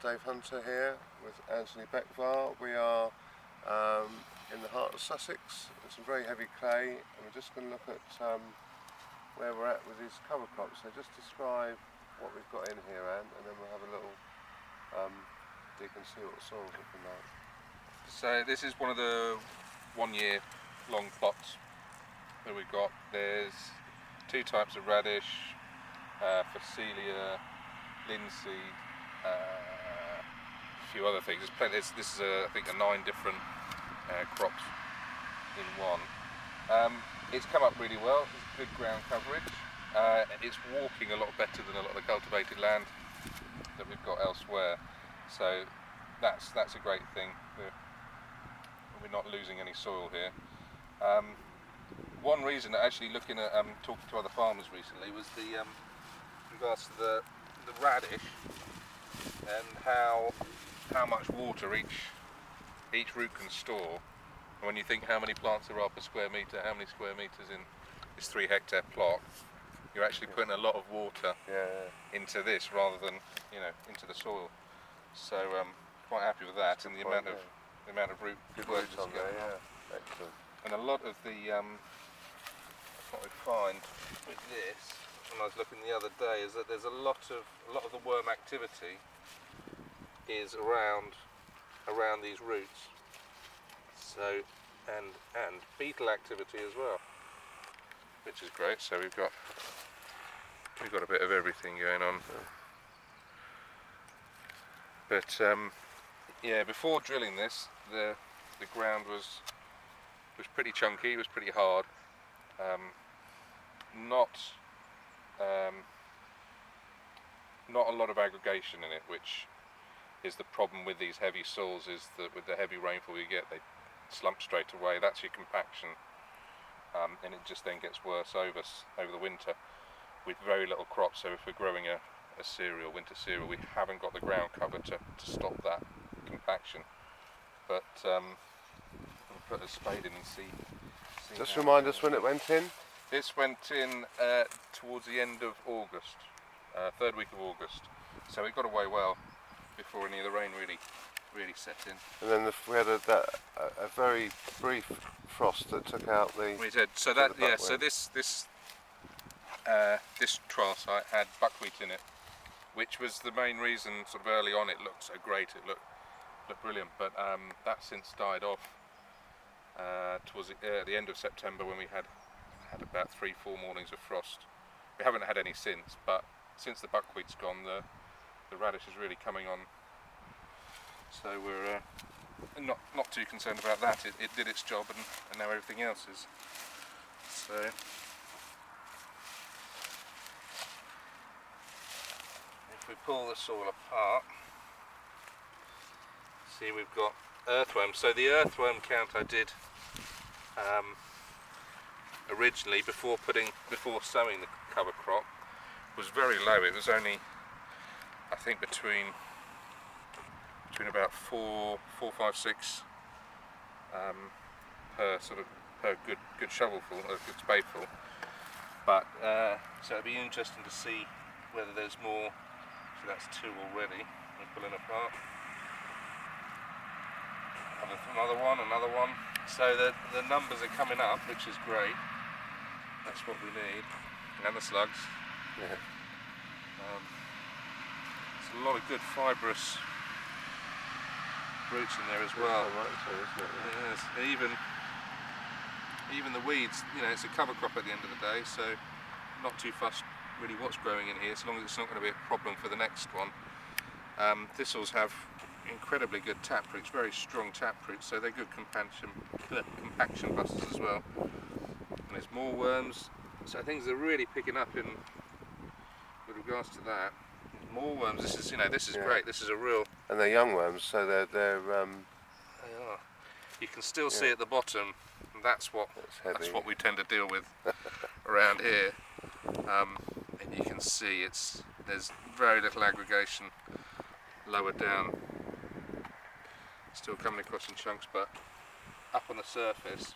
Dave Hunter here with Anthony Becvar. We are in the heart of Sussex with some very heavy clay, and we're just going to look at where we're at with these cover crops. So just describe what we've got in here, Anne, and then we'll have a little dig and see what the soil's looking like. So this is one of the 1 year long plots that we've got. There's two types of radish, Phacelia, linseed, a few other things. There's plenty. This is I think 9 different crops in one. It's come up really well. It's good ground coverage. It's walking a lot better than a lot of the cultivated land that we've got elsewhere. So that's a great thing. We're not losing any soil here. One reason, actually, looking at talking to other farmers recently, was the regards to the radish and how much water each root can store. And when you think how many plants there are per square metre, how many square metres in this 3 hectare plot, you're actually putting a lot of water into this rather than into the soil. So quite happy with that, and the amount of root work that's going on. Excellent. And a lot of the what we find with this, when I was looking the other day, is that there's a lot of the worm activity is around these roots. So and beetle activity as well, which is great. So we've got a bit of everything going on. But yeah, before drilling this, the ground was pretty chunky. It was pretty hard. Not a lot of aggregation in it, which is the problem with these heavy soils, is that with the heavy rainfall you get, they slump straight away. That's your compaction, and it just then gets worse over the winter with very little crop. So if we're growing a winter cereal, we haven't got the ground cover to stop that compaction. But we'll put a spade in and see. Just remind us when it went in. This went in towards the end of August, 3rd week of August. So it got away well before any of the rain really set in. And then we had a very brief frost that took out the. We did. So that So this trial site had buckwheat in it, which was the main reason. Sort of early on, it looked so great. It looked brilliant. But that since died off towards the end of September, when we had about 3-4 mornings of frost. We haven't had any since, but since the buckwheat's gone, the radish is really coming on. So we're not too concerned about that. It did its job, and now everything else is. So if we pull the soil apart, see we've got earthworms. So the earthworm count I did originally before sowing the cover crop was very low. It was only, I think, between about 4, 5, 6 per good shovelful, a good spadeful. But so it'd be interesting to see whether there's more. So that's 2 already. We're pulling apart. Another one. So the numbers are coming up, which is great. That's what we need. And the slugs. Yeah. There's a lot of good fibrous roots in there as well. Yes, even the weeds. It's a cover crop at the end of the day, so not too fussed really what's growing in here, so long as it's not going to be a problem for the next one. Thistles have incredibly good taproots, very strong taproots, so they're good compaction busters as well. And there's more worms, so things are really picking up with regards to that. More worms. This is great. This is a real. And they're young worms, so they're. They are. You can still see at the bottom. That's what we tend to deal with around here. And you can see there's very little aggregation lower down. Still coming across in chunks, but up on the surface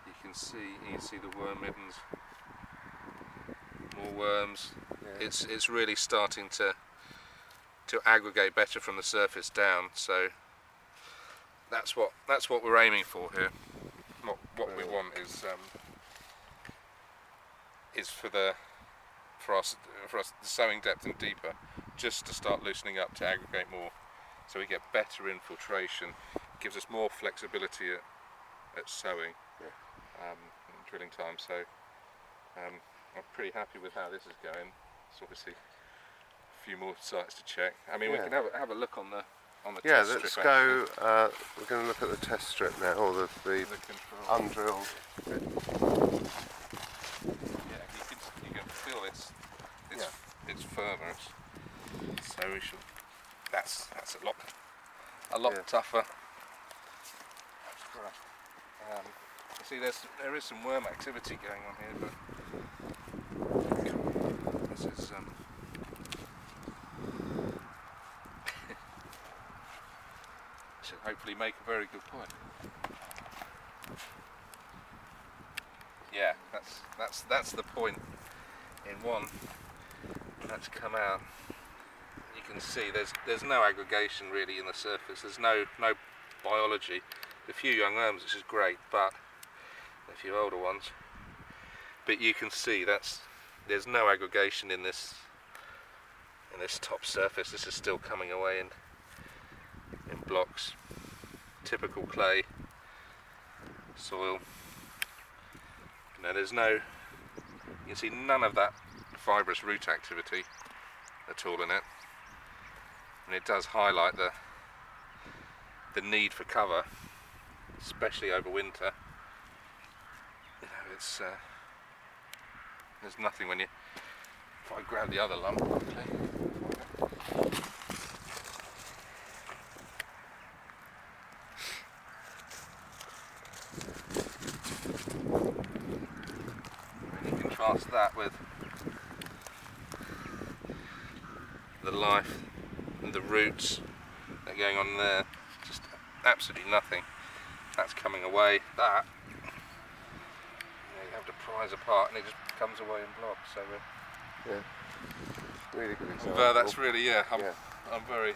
you can see the worm middens, more worms. Yeah. It's really starting to to aggregate better from the surface down. So that's what we're aiming for here. What we want is for us the sowing depth and deeper, just to start loosening up to aggregate more, so we get better infiltration. It gives us more flexibility at sowing and drilling time. So I'm pretty happy with how this is going. It's obviously a few more sites to check. I mean, we can have a look on the test strip. Let's go. We're going to look at the test strip now, or the undrilled bit. Yeah, you can feel it's firmer. So we should. That's a lot tougher. You see, there is some worm activity going on here, but this is should hopefully make a very good point. Yeah, that's the point in one that's come out. You can see there's no aggregation really in the surface. There's no biology. A few young worms, which is great, but a few older ones. But you can see there's no aggregation in this top surface. This is still coming away in blocks. Typical clay soil. There's no. You can see none of that fibrous root activity at all in it, and it does highlight the need for cover, especially over winter. It's there's nothing when you. If I grab the other lump, okay. And you contrast that with the life and the roots that are going on there. Just absolutely nothing. That's coming away. That you have to prise apart, and it just comes away in blocks. So really good example. but that's really I'm very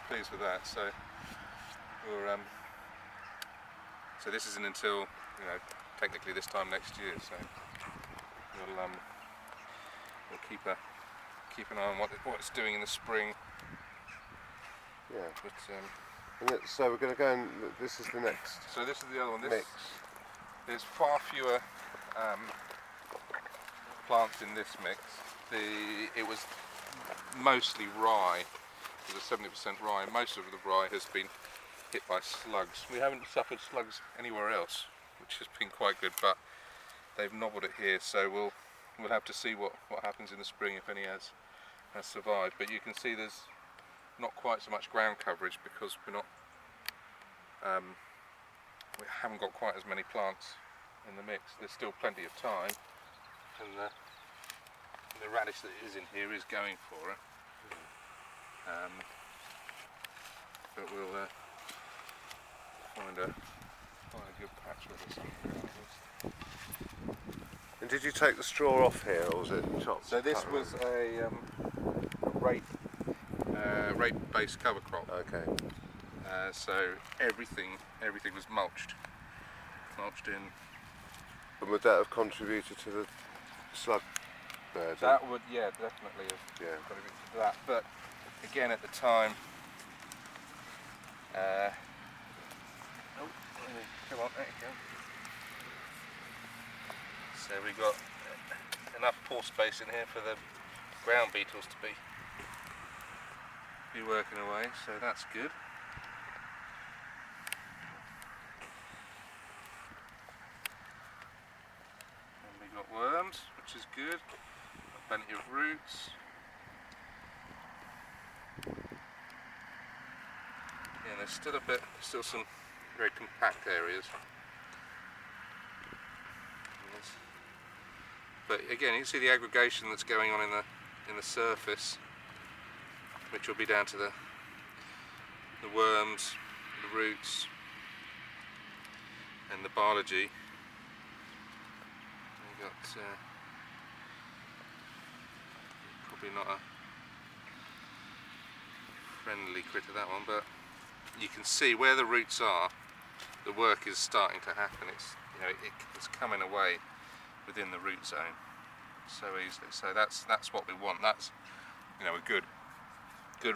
pleased with that. So we're so this isn't until technically this time next year. So we'll keep an eye on what it's doing in the spring. Yeah. But so we're going to go and this is the next. so this is the other one. Mix. There's far fewer plants in this mix. It was mostly rye. It was 70% rye. Most of the rye has been hit by slugs. We haven't suffered slugs anywhere else, which has been quite good, but they've nobbled it here. So we'll have to see what happens in the spring, if any has survived. But you can see there's not quite so much ground coverage because we haven't got quite as many plants in the mix. There's still plenty of time, and the radish that is in here is going for it. But we'll find a good patch with this. And did you take the straw off here, or was it chopped? So this was a rape-based cover crop. Okay. So everything was mulched in. And would that have contributed to the slug burden? That would, definitely have contributed to that. But again, at the time, come on, there you go. So we got enough pore space in here for the ground beetles to be working away, so that's good. And we got worms, which is good. Plenty of roots. Yeah, there's still some very compact areas. But again, you can see the aggregation that's going on in the surface, which will be down to the worms, the roots, and the biology. We've got probably not friendly critter, that one, but you can see where the roots are, the work is starting to happen. It's, you know, it's coming away within the root zone so easily. So that's what we want. That's, you know, a good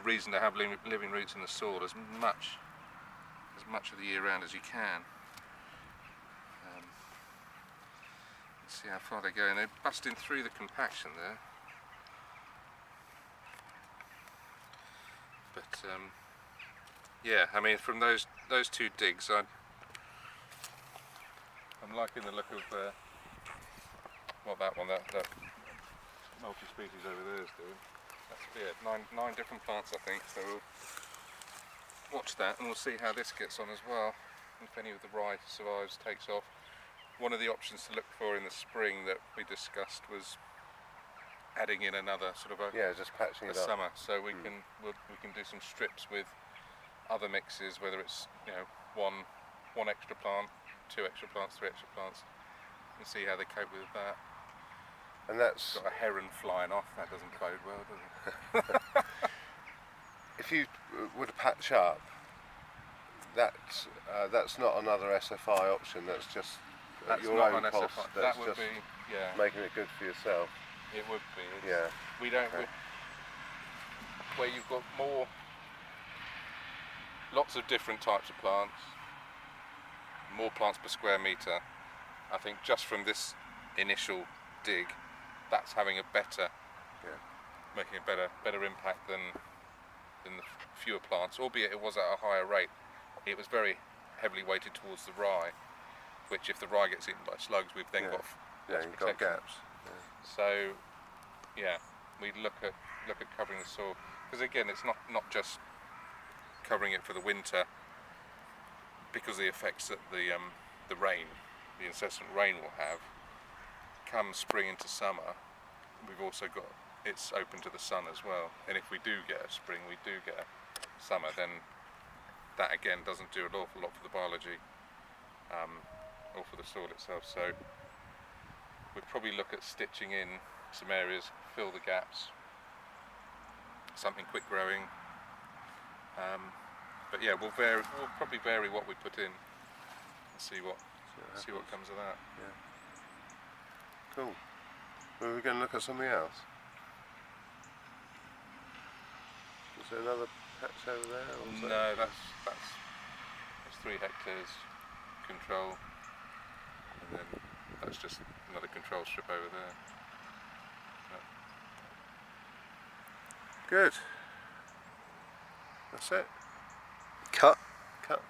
reason to have living roots in the soil as much of the year round as you can. Let's see how far they're going. They're busting through the compaction there. But yeah, I mean, from those two digs, I'm liking the look of what that multi-species over there is doing. That's nine different plants, I think. So we'll watch that, and we'll see how this gets on as well. If any of the rye survives, takes off. One of the options to look for in the spring that we discussed was adding in another sort of just patching it up. Summer, so we can do some strips with other mixes, whether it's, you know, one extra plant, 2 extra plants, 3 extra plants, and see how they cope with that. And that's got a heron flying off. That doesn't bode well, does it? if you would patch up, that's not another SFI option. That's just your own cost. That would be, yeah, making it good for yourself. It would be. Yeah. We don't. Okay. Where you've got lots of different types of plants, more plants per square metre. I think just from this initial dig, that's having a better, making a better impact than the fewer plants. Albeit it was at a higher rate. It was very heavily weighted towards the rye, which if the rye gets eaten by slugs, we've then got you've got gaps. So yeah, we look at covering the soil, because again, it's not just covering it for the winter because of the effects that the rain, the incessant rain will have. Come spring into summer, we've also got, it's open to the sun as well, and if we do get a spring, we do get a summer, then that again doesn't do an awful lot for the biology or for the soil itself. So we'd probably look at stitching in some areas, fill the gaps, something quick growing. But yeah, we'll probably vary what we put in and see what comes of that. Yeah. Cool. Well, we're going to look at something else. Is there another patch over there? Or no, that's 3 hectares control, and then that's just another control strip over there. Good. That's it. Cut. Cut.